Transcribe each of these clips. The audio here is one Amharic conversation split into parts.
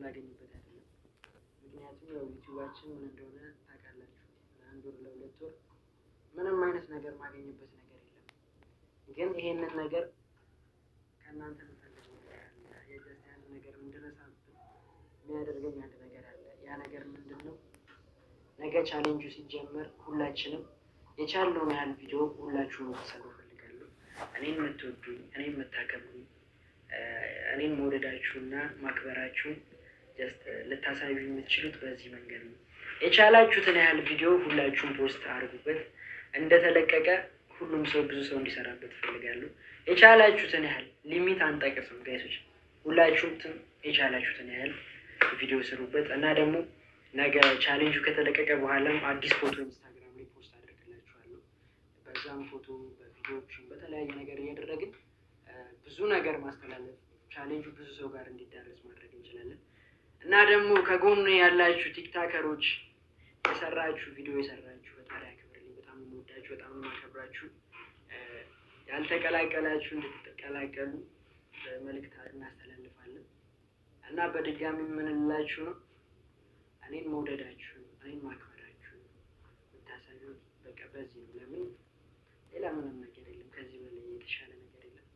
ላገኝበት አይደለም። ምክንያቱም ያው ዩቲዩባችን ምን እንደሆነ ታውቃላችሁ። ለአንድ ወር ለሁለት ወር ምንም አይነት ነገር ማገኝበት ነገር የለም። ግን ይሄንን ነገር ከእናንተ የምፈልገው ነገር አለ። የጀስቲያን ነገር እንድረሳብን የሚያደርገኝ አንድ ነገር አለ። ያ ነገር ምንድን ነው? ነገ ቻሌንጁ ሲጀመር ሁላችንም የቻልነውን ያህል ቪዲዮ ሁላችሁም እንድትሰሩ እፈልጋለሁ። እኔን የምትወዱኝ፣ እኔን የምታከብሩኝ፣ እኔን መውደዳችሁና ማክበራችሁን ጀስት ልታሳዩ የምትችሉት በዚህ መንገድ ነው። የቻላችሁትን ያህል ቪዲዮ ሁላችሁም ፖስት አድርጉበት። እንደተለቀቀ ሁሉም ሰው ብዙ ሰው እንዲሰራበት እፈልጋለሁ። የቻላችሁትን ያህል ሊሚት አንጠቅስም ጋይሶች። ሁላችሁም የቻላችሁትን ያህል ቪዲዮ ስሩበት እና ደግሞ ነገ ቻሌንጁ ከተለቀቀ በኋላም አዲስ ፎቶ ኢንስታግራም ላይ ፖስት አድርግላችኋለሁ። በዛም ፎቶ በቪዲዮዎችም በተለያየ ነገር እያደረግን ብዙ ነገር ማስተላለፍ ቻሌንጁ ብዙ ሰው ጋር እንዲዳረስ ማድረግ እንችላለን እና ደግሞ ከጎኑ ያላችሁ ቲክታከሮች የሰራችሁ ቪዲዮ የሰራችሁ ፈጣሪ ያክብርልኝ። በጣም የምወዳችሁ በጣም የማከብራችሁ። ያልተቀላቀላችሁ እንድትቀላቀሉ መልእክት እናስተላልፋለን እና በድጋሚ የምንላችሁ ነው እኔን መውደዳችሁ እኔን ማክበራችሁ የምታሳዩት በቃ በዚህ ነው። ለምን ሌላ ምንም ነገር የለም፣ ከዚህ በላይ የተሻለ ነገር የለም።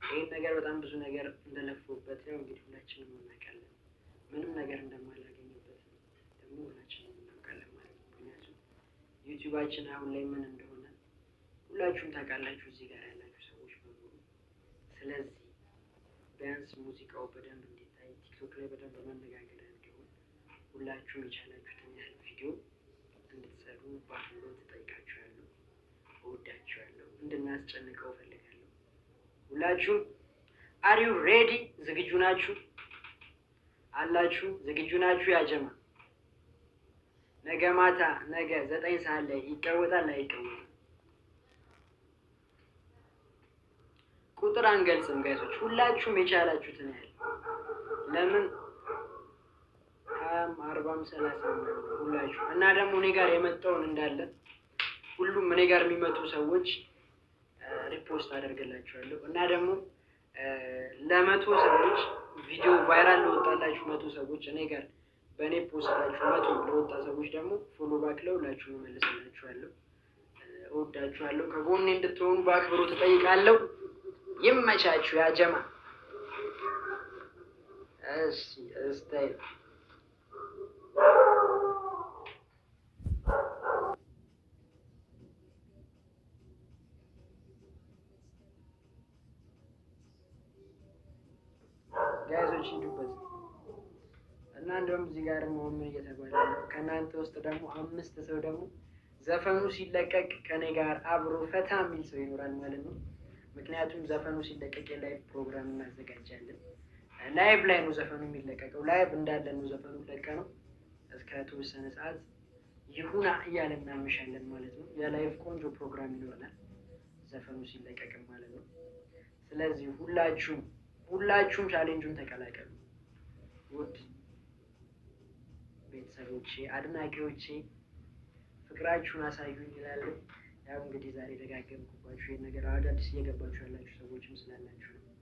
ይህን ነገር በጣም ብዙ ነገር እንደለፉበት ነው እንግዲህ ሁላችንም እናውቃለን። ምንም ነገር እንደማላገኝበት ደግሞ ሁላችንም እናውቃለን ማለት ነው። ምክንያቱም ዩቲዩባችን አሁን ላይ ምን እንደሆነ ሁላችሁም ታውቃላችሁ፣ እዚህ ጋር ያላችሁ ሰዎች በሙሉ። ስለዚህ ቢያንስ ሙዚቃው በደንብ እንዲታይ ቲክቶክ ላይ በደንብ መነጋገሪያ እንዲሆን ሁላችሁም የቻላችሁትን ያህል ቪዲዮ እንድትሰሩ በአክብሮት እጠይቃችኋለሁ። እወዳችኋለሁ። እንድናስጨንቀው እፈልጋለሁ። ሁላችሁም አሪው ሬዲ? ዝግጁ ናችሁ? አላችሁ? ዝግጁ ናችሁ? ያጀማ ነገ ማታ ነገ 9 ሰዓት ላይ ይቀወጣል አይቀወጥም? ቁጥር አንገልጽም ጋይሶች። ሁላችሁም የቻላችሁትን ያህል ለምን 20 40 30 ሁላችሁ እና ደግሞ እኔ ጋር የመጣውን እንዳለ ሁሉም እኔ ጋር የሚመጡ ሰዎች ሪፖስት አደርግላችኋለሁ እና ደግሞ ለ100 ሰዎች ቪዲዮ ቫይራል ለወጣላችሁ 100 ሰዎች እኔ ጋር በእኔ ፖስታችሁ 100 ለወጣ ሰዎች ደግሞ ፎሎ ባክ ለሁላችሁ እመልስላችኋለሁ። እወዳችኋለሁ። ከጎኔ እንድትሆኑ በአክብሮት እጠይቃለሁ። ይመቻችሁ ያጀማ። እሺ እስታይ ጋይሶች እንዱበት እና እንደውም እዚህ ጋር ምን እየተባለ ነው? ከእናንተ ውስጥ ደግሞ 5 ሰው ደግሞ ዘፈኑ ሲለቀቅ ከኔ ጋር አብሮ ፈታ የሚል ሰው ይኖራል ማለት ነው። ምክንያቱም ዘፈኑ ሲለቀቅ የላይቭ ፕሮግራም እናዘጋጃለን። ላይቭ ላይ ነው ዘፈኑ የሚለቀቀው። ላይቭ እንዳለ ነው ዘፈኑ ለቀነው እስከ ተወሰነ ሰዓት ይሁና እያለን እናመሻለን ማለት ነው። የላይቭ ቆንጆ ፕሮግራም ይኖረናል ዘፈኑ ሲለቀቅም ማለት ነው። ስለዚህ ሁላችሁም ቻሌንጁን ተቀላቀሉ። ውድ ቤተሰቦቼ፣ አድናቂዎቼ ፍቅራችሁን አሳዩኝ ይላል። ያው እንግዲህ ዛሬ ደጋገምኩባችሁ ይሄን ነገር አዳዲስ እየገባችሁ ያላችሁ ሰዎችም ስላላችሁ ነው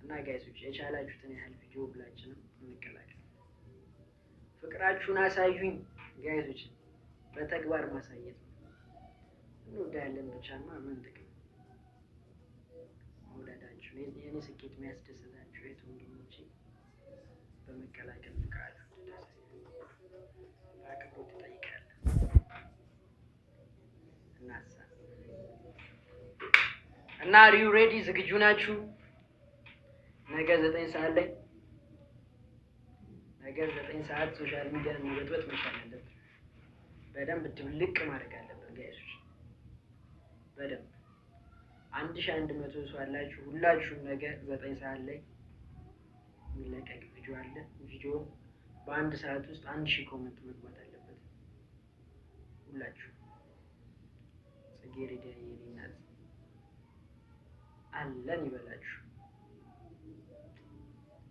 እና ጋይሶች የቻላችሁትን ያህል ቪዲዮ ብላችንም እንቀላቀል። ፍቅራችሁን አሳዩኝ ጋይሶች፣ በተግባር ማሳየት ነው። እንወዳለን ብቻማ ምን ጥቅም መውደዳችሁ የኔ ስኬት የሚያስደስታችሁ የት ወንድሞቼ በመቀላቀል ፍቅራችሁ በአክብሮት እጠይቃለሁ። እና አሪዩ ሬዲ? ዝግጁ ናችሁ? ነገ 9 ሰዓት ላይ ነገ 9 ሰዓት ሶሻል ሚዲያ መበጥበጥ መቻል አለብን። በደንብ ድብልቅ ማድረግ አለብን ጋይሶች። በደንብ 1100 ሰው አላችሁ። ሁላችሁም ነገ 9 ሰዓት ላይ የሚለቀቅ ቪዲዮ አለ። ቪዲዮ በአንድ ሰዓት ውስጥ 1000 ኮሜንት መግባት አለበት። ሁላችሁ ጽጌረዳ የኔናት አለን ይበላችሁ።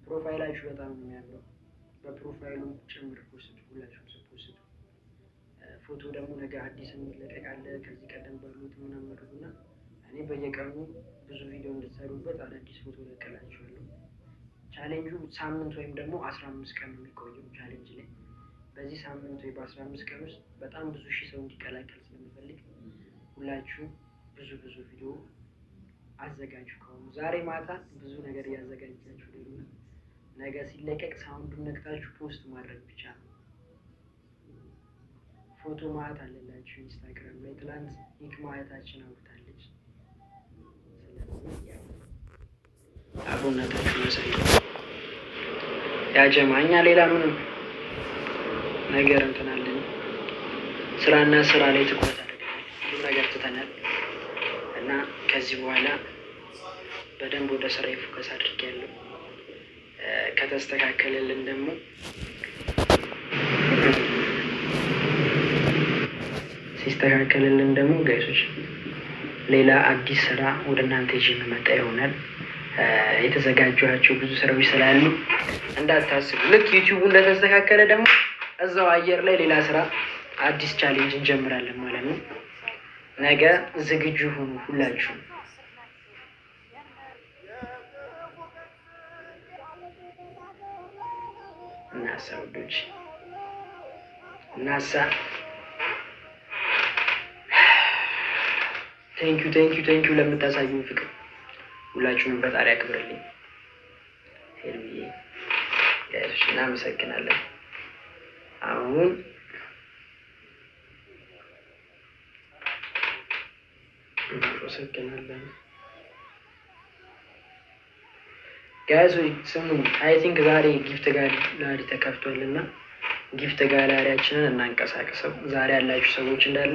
ፕሮፋይላችሁ በጣም ነው የሚያምረው። በፕሮፋይሉ ጭምር ፖስት ሁላችሁም ፖስት። ፎቶ ደግሞ ነገ አዲስ የሚለቀቅ አለ። ከዚህ ቀደም ባሉት ምናምን መድቡና እኔ በየቀኑ ብዙ ቪዲዮ እንድትሰሩበት አዳዲስ ፎቶ ለቀላችኋለሁ። ቻሌንጁ ሳምንት ወይም ደግሞ 15 ቀን የሚቆየው ቻሌንጅ ላይ በዚህ ሳምንት ወይ በ15 ቀን ውስጥ በጣም ብዙ ሺህ ሰው እንዲቀላቀል ስለምፈልግ ሁላችሁም ብዙ ቪዲዮ አዘጋጁ። ከሆኑ ዛሬ ማታ ብዙ ነገር እያዘጋጃችሁ ደግሞ ነገ ሲለቀቅ ሳውንዱን ነክታችሁ ፖስት ማድረግ ብቻ ነው። ፎቶ ማየት አለላችሁ ኢንስታግራም ላይ ትላንት ሂክማ እህታችን አውርታለች። ስለዚህ አብሮነታችሁ መሳይ ያጀማ እኛ ሌላ ምንም ነገር እንትናለን ስራና ስራ ላይ ትኩረት አድርገናል። ብዙ ነገር ትተናል እና ከዚህ በኋላ በደንብ ወደ ስራ ፎከስ አድርጌያለሁ። ከተስተካከለልን ደግሞ ጋይሶች ሌላ አዲስ ስራ ወደ እናንተ ይዤ የምመጣ ይሆናል። የተዘጋጇቸው ብዙ ስራዎች ስላሉ እንዳታስቡ። ልክ ዩቲዩቡ እንደተስተካከለ ደግሞ እዛው አየር ላይ ሌላ ስራ አዲስ ቻሌንጅ እንጀምራለን ማለት ነው። ነገ ዝግጁ ሁኑ ሁላችሁ። እናሳ ወዶች እናሳ ቴንኪዩ ለምታሳዩኝ ፍቅር ሁላችሁንም ፈጣሪ ያክብርልኝ። ሄልሚዬ እናመሰግናለን። አሁን እናመሰግናለን ጋይስ። ስሙ አይ ቲንክ ዛሬ ጊፍት ጋላሪ ተከፍቷል እና ጊፍት ጋላሪያችንን እናንቀሳቅሰው። ዛሬ ያላችሁ ሰዎች እንዳለ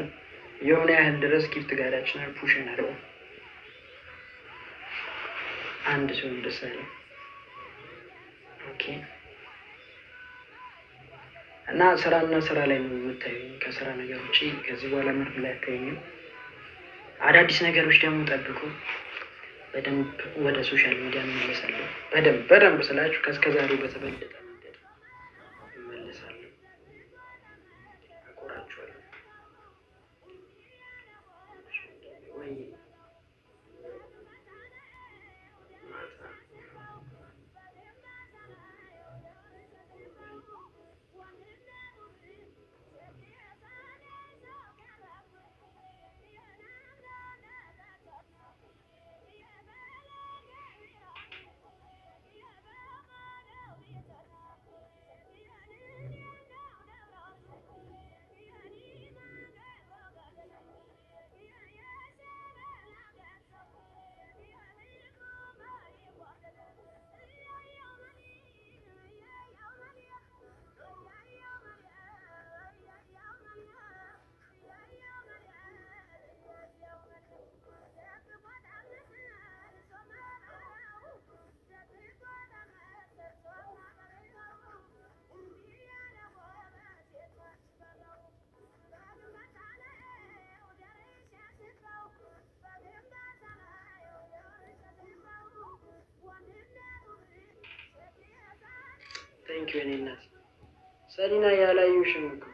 የሆነ ያህል ድረስ ጊፍት ጋላሪያችንን ፑሽ እናድርገው። አንድ ሰው እንደሰለ ኦኬ። እና ስራ ላይ ነው የምታዩኝ። ከስራ ነገር ውጪ ከዚህ በኋላ ምንም ላይ አታዩኝም። አዳዲስ ነገሮች ደግሞ ጠብቁ። በደንብ ወደ ሶሻል ሚዲያ እንመለሳለሁ። በደንብ ስላችሁ ከእስከዛሬው በተበለጠ መንገድ እንመለሳለሁ። አቆራችኋለሁ ወይ ቴንኪው የኔ እናት ሰሊና ያላየሁሽም እኮ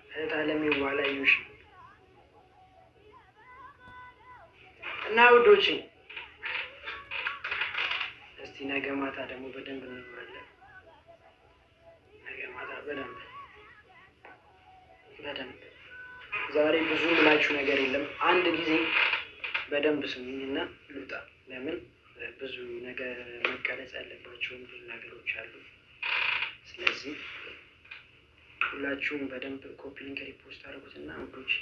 እህት አለሜ ያላየሁሽም እና ውዶቼ እስቲ ነገ ማታ ደግሞ በደንብ እንኖራለን። ነገ ማታ በደንብ ዛሬ ብዙ ምላችሁ ነገር የለም። አንድ ጊዜ በደንብ ስሙኝና ልውጣ። ለምን ብዙ ነገር መቀረጽ ያለባቸውን ብዙ ነገሮች አሉ። ስለዚህ ሁላችሁም በደንብ ኮፒ ሊንክ ሪፖስት አድርጉትና ውዶች